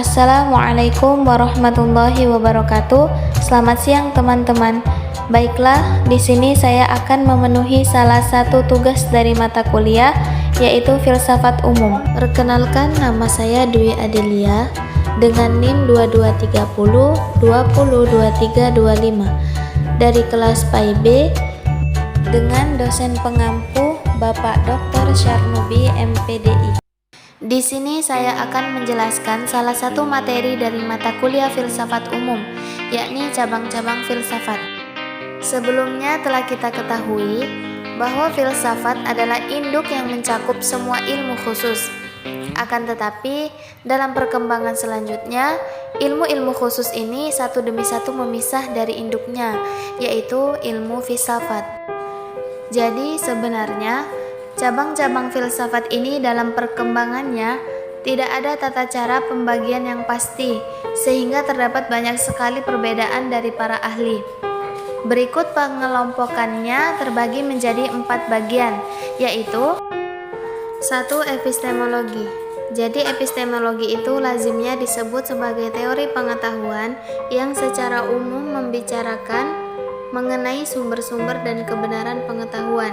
Assalamualaikum warahmatullahi wabarakatuh. Selamat siang teman-teman. Baiklah, di sini saya akan memenuhi salah satu tugas dari mata kuliah, yaitu filsafat umum. Perkenalkan, nama saya Dwi Adelia dengan NIM 2230 202325 dari kelas PAI B dengan dosen pengampu Bapak Dr. Syarnubi MPDI. Di sini saya akan menjelaskan salah satu materi dari mata kuliah filsafat umum, yakni cabang-cabang filsafat. Sebelumnya telah kita ketahui bahwa filsafat adalah induk yang mencakup semua ilmu khusus. Akan tetapi, dalam perkembangan selanjutnya, ilmu-ilmu khusus ini satu demi satu memisah dari induknya, yaitu ilmu filsafat. Jadi sebenarnya, cabang-cabang filsafat ini dalam perkembangannya tidak ada tata cara pembagian yang pasti, sehingga terdapat banyak sekali perbedaan dari para ahli. Berikut pengelompokannya terbagi menjadi 4 bagian, yaitu 1. Epistemologi. Jadi epistemologi itu lazimnya disebut sebagai teori pengetahuan yang secara umum membicarakan mengenai sumber-sumber dan kebenaran pengetahuan,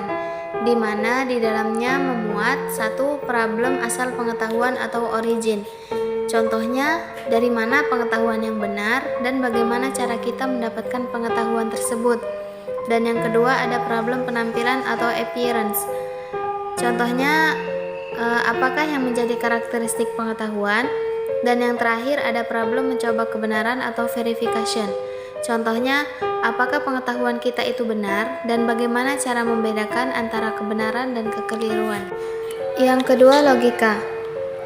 di mana di dalamnya memuat 1. Problem asal pengetahuan atau origin. Contohnya, dari mana pengetahuan yang benar dan bagaimana cara kita mendapatkan pengetahuan tersebut. Dan yang kedua ada problem penampilan atau appearance. Contohnya, apakah yang menjadi karakteristik pengetahuan. Dan yang terakhir ada problem mencoba kebenaran atau verification. Contohnya, apakah pengetahuan kita itu benar dan bagaimana cara membedakan antara kebenaran dan kekeliruan. Yang kedua, logika.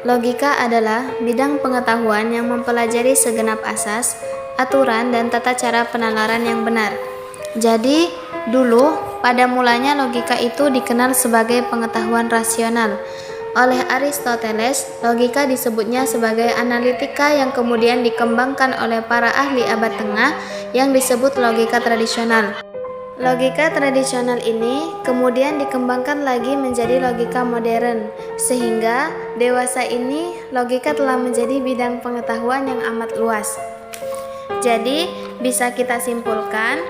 Logika adalah bidang pengetahuan yang mempelajari segenap asas, aturan, dan tata cara penalaran yang benar. Jadi, dulu pada mulanya logika itu dikenal sebagai pengetahuan rasional. Oleh Aristoteles, logika disebutnya sebagai analitika yang kemudian dikembangkan oleh para ahli abad tengah yang disebut logika tradisional. Logika tradisional ini kemudian dikembangkan lagi menjadi logika modern, sehingga dewasa ini logika telah menjadi bidang pengetahuan yang amat luas. Jadi, bisa kita simpulkan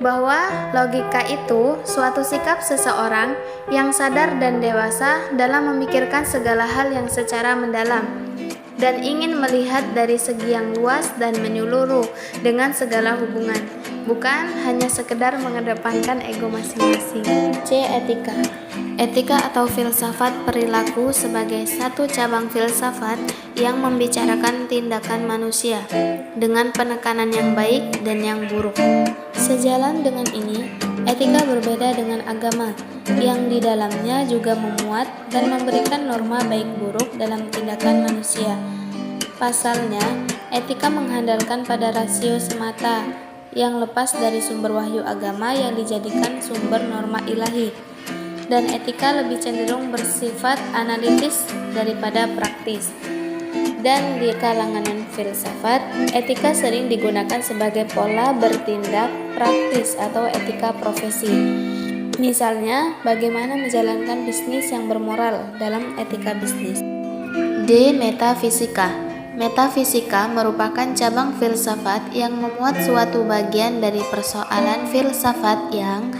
bahwa logika itu suatu sikap seseorang yang sadar dan dewasa dalam memikirkan segala hal yang secara mendalam dan ingin melihat dari segi yang luas dan menyeluruh dengan segala hubungan, bukan hanya sekedar mengedepankan ego masing-masing. C. Etika. Etika atau filsafat perilaku sebagai satu cabang filsafat yang membicarakan tindakan manusia dengan penekanan yang baik dan yang buruk. Sejalan dengan ini, etika berbeda dengan agama, yang di dalamnya juga memuat dan memberikan norma baik buruk dalam tindakan manusia. Pasalnya, etika mengandalkan pada rasio semata, yang lepas dari sumber wahyu agama yang dijadikan sumber norma ilahi. Dan etika lebih cenderung bersifat analitis daripada praktis. Dan di kalangan filsafat, etika sering digunakan sebagai pola bertindak praktis atau etika profesi. Misalnya, bagaimana menjalankan bisnis yang bermoral dalam etika bisnis. D. Metafisika. Metafisika merupakan cabang filsafat yang memuat suatu bagian dari persoalan filsafat yang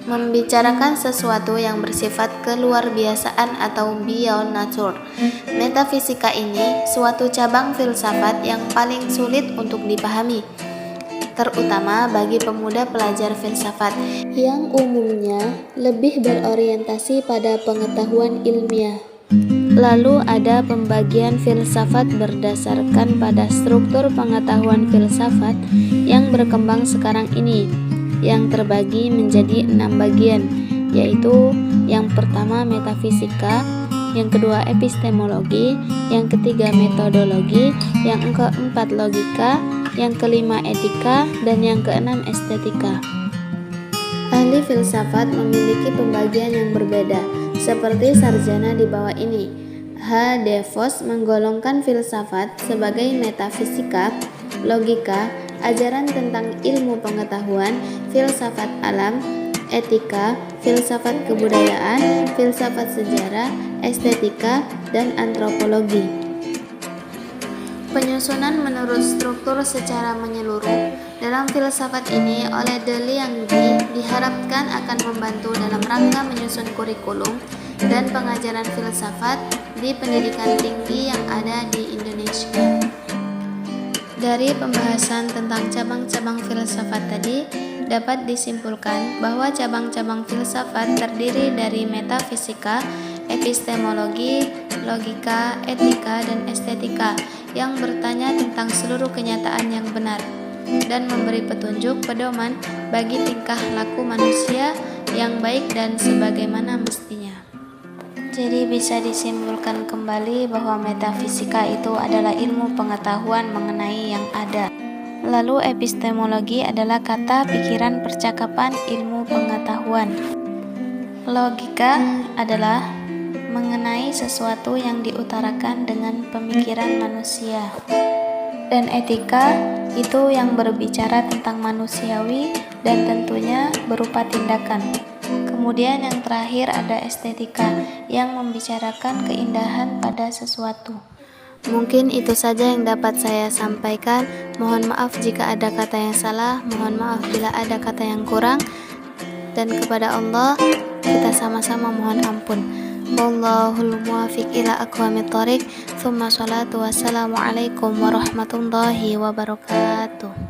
membicarakan sesuatu yang bersifat keluarbiasaan atau beyond nature. Metafisika ini suatu cabang filsafat yang paling sulit untuk dipahami, terutama bagi pemuda pelajar filsafat yang umumnya lebih berorientasi pada pengetahuan ilmiah. Lalu ada pembagian filsafat berdasarkan pada struktur pengetahuan filsafat yang berkembang sekarang ini, yang terbagi menjadi 6 bagian, yaitu yang pertama metafisika, yang kedua epistemologi, yang ketiga metodologi, yang keempat logika, yang kelima etika, dan yang keenam estetika. Ahli filsafat memiliki pembagian yang berbeda, seperti sarjana di bawah ini. H. De Vos menggolongkan filsafat sebagai metafisika, logika, ajaran tentang ilmu pengetahuan, filsafat alam, etika, filsafat kebudayaan, filsafat sejarah, estetika, dan antropologi. Penyusunan menurut struktur secara menyeluruh dalam filsafat ini oleh De Liangdi diharapkan akan membantu dalam rangka menyusun kurikulum dan pengajaran filsafat di pendidikan tinggi yang ada di Indonesia. Dari pembahasan tentang cabang-cabang filsafat tadi, dapat disimpulkan bahwa cabang-cabang filsafat terdiri dari metafisika, epistemologi, logika, etika, dan estetika yang bertanya tentang seluruh kenyataan yang benar dan memberi petunjuk pedoman bagi tingkah laku manusia yang baik dan sebagaimana mestinya. Jadi bisa disimpulkan kembali bahwa metafisika itu adalah ilmu pengetahuan mengenai yang ada. Lalu epistemologi adalah kata, pikiran, percakapan, ilmu pengetahuan. Logika adalah mengenai sesuatu yang diutarakan dengan pemikiran manusia. Dan etika itu yang berbicara tentang manusiawi dan tentunya berupa tindakan. Kemudian yang terakhir ada estetika yang membicarakan keindahan pada sesuatu. Mungkin itu saja yang dapat saya sampaikan. Mohon maaf jika ada kata yang salah, mohon maaf bila ada kata yang kurang. Dan kepada Allah kita sama-sama mohon ampun. Wallahul muwaffiq ila aqwamit thoriq. Tsumma sholatu wassalamu alaikum warahmatullahi wabarakatuh.